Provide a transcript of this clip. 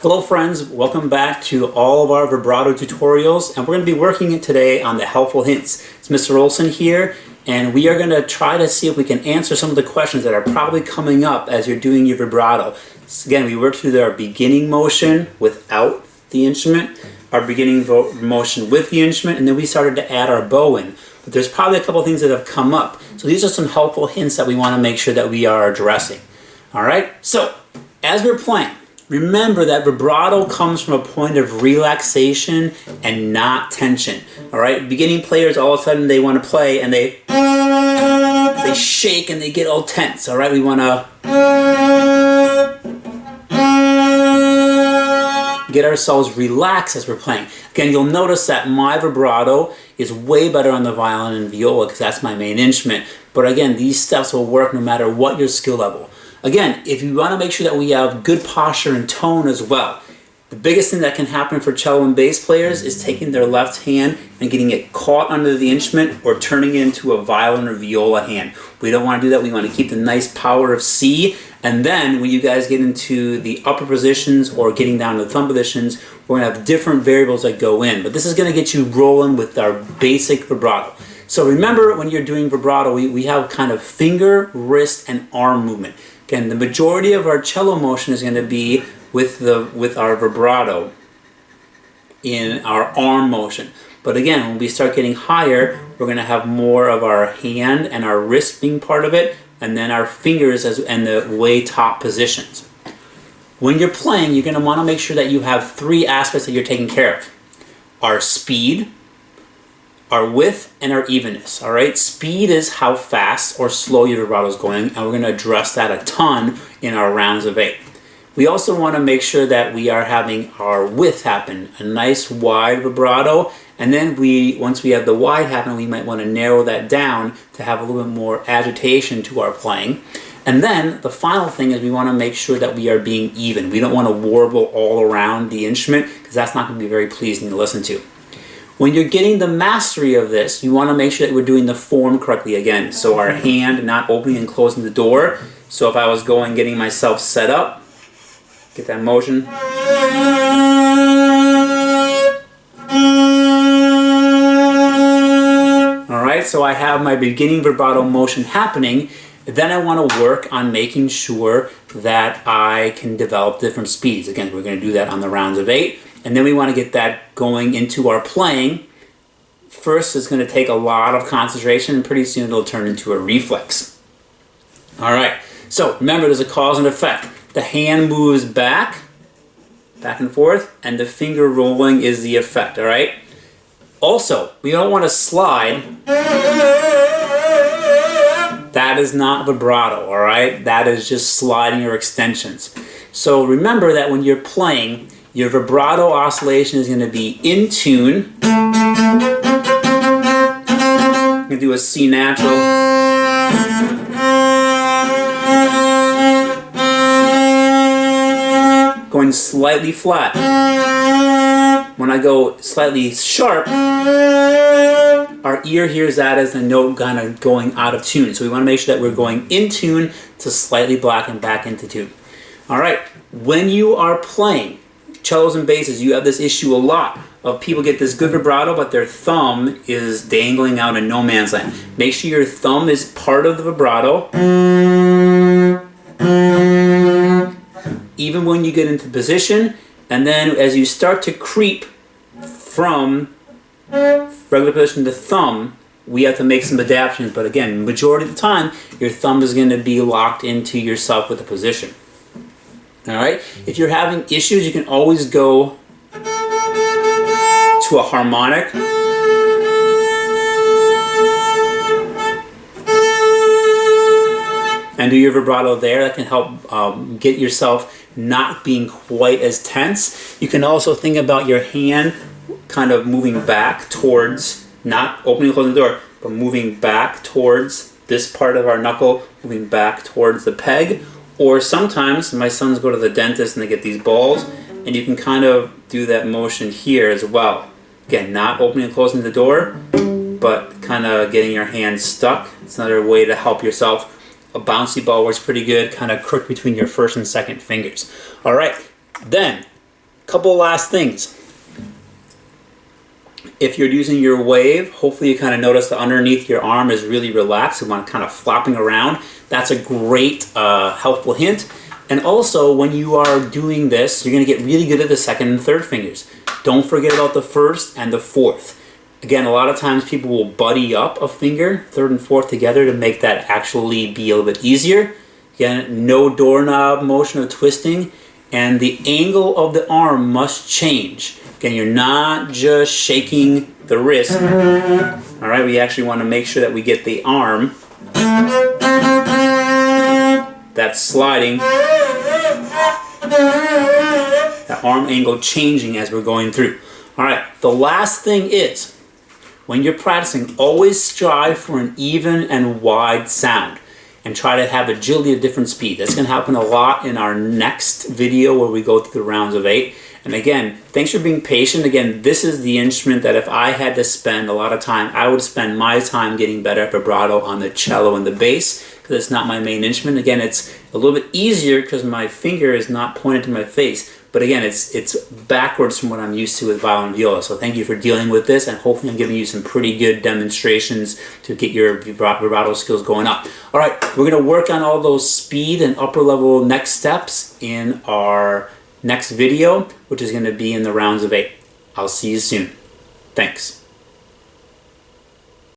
Hello friends, welcome back to all of our vibrato tutorials, and we're going to be working today on the helpful hints. It's Mr. Olson here, and we are going to try to see if we can answer some of the questions that are probably coming up as you're doing your vibrato. So again, we worked through our beginning motion without the instrument, our beginning motion with the instrument, and then we started to add our bow in. But there's probably a couple of things that have come up. So these are some helpful hints that we want to make sure that we are addressing. Alright, so as we're playing, remember that vibrato comes from a point of relaxation and not tension. Alright, beginning players all of a sudden they want to play and they shake and they get all tense. Alright, we want to get ourselves relaxed as we're playing. Again, you'll notice that my vibrato is way better on the violin and viola because that's my main instrument. But again, these steps will work no matter what your skill level. Again, if you want to make sure that we have good posture and tone as well, the biggest thing that can happen for cello and bass players is taking their left hand and getting it caught under the instrument or turning it into a violin or viola hand. We don't want to do that. We want to keep the nice power of C, and then when you guys get into the upper positions or getting down to the thumb positions, we're going to have different variables that go in. But this is going to get you rolling with our basic vibrato. So remember, when you're doing vibrato, we have kind of finger, wrist, and arm movement. Again, the majority of our cello motion is going to be with our vibrato in our arm motion. But again, when we start getting higher, we're going to have more of our hand and our wrist being part of it, and then our fingers and the way top positions. When you're playing, you're going to want to make sure that you have three aspects that you're taking care of. Our speed, our width, and our evenness. Alright, speed is how fast or slow your vibrato is going, and we're going to address that a ton in our rounds of 8. We also want to make sure that we are having our width happen, a nice wide vibrato, and then once we have the wide happen, we might want to narrow that down to have a little bit more agitation to our playing. And then the final thing is we want to make sure that we are being even. We don't want to warble all around the instrument because that's not going to be very pleasing to listen to. When you're getting the mastery of this, you want to make sure that we're doing the form correctly again. So our hand not opening and closing the door. So if I was getting myself set up, get that motion. Alright, so I have my beginning vibrato motion happening. Then I want to work on making sure that I can develop different speeds. Again, we're going to do that on the rounds of 8. And then we want to get that going into our playing. First, it's going to take a lot of concentration, and pretty soon it'll turn into a reflex. Alright, so remember there's a cause and effect. The hand moves back and forth, and the finger rolling is the effect, alright? Also, we don't want to slide. That is not vibrato, alright? That is just sliding or extensions. So remember that when you're playing, your vibrato oscillation is going to be in tune. I'm going to do a C natural. Going slightly flat. When I go slightly sharp, our ear hears that as the note kind of going out of tune. So we want to make sure that we're going in tune to slightly black and back into tune. Alright, when you are playing cellos and basses, you have this issue a lot of people get this good vibrato, but their thumb is dangling out in no man's land. Make sure your thumb is part of the vibrato. Even when you get into position, and then as you start to creep from regular position to thumb, we have to make some adaptations. But again, majority of the time, your thumb is going to be locked into yourself with the position. Alright, if you're having issues, you can always go to a harmonic. And do your vibrato there. That can help get yourself not being quite as tense. You can also think about your hand kind of moving back towards, not opening and closing the door, but moving back towards this part of our knuckle, moving back towards the peg. Or sometimes my sons go to the dentist and they get these balls, and you can kind of do that motion here as well. Again, not opening and closing the door, but kind of getting your hand stuck. It's another way to help yourself. A bouncy ball works pretty good, kind of crook between your first and second fingers. All right, then Couple last things. If you're using your wave, hopefully you kind of notice that underneath your arm is really relaxed. You want to kind of flopping around. That's a great helpful hint. And also, when you are doing this, you're going to get really good at the second and third fingers. Don't forget about the first and the fourth. Again, a lot of times people will buddy up a finger, third and fourth together, to make that actually be a little bit easier. Again, no doorknob motion of twisting, and the angle of the arm must change. Again, you're not just shaking the wrist. All right, we actually want to make sure that we get the arm that's sliding, that arm angle changing as we're going through. All right, the last thing is, when you're practicing, always strive for an even and wide sound and try to have agility at different speed. That's going to happen a lot in our next video where we go through the rounds of 8. And again, thanks for being patient. Again, this is the instrument that if I had to spend a lot of time, I would spend my time getting better at vibrato on the cello and the bass, because it's not my main instrument. Again, it's a little bit easier because my finger is not pointed to my face. But again, it's backwards from what I'm used to with violin and viola. So thank you for dealing with this, and hopefully I'm giving you some pretty good demonstrations to get your vibrato skills going up. All right, we're going to work on all those speed and upper level next steps in our next video, which is going to be in the rounds of 8. I'll see you soon. Thanks.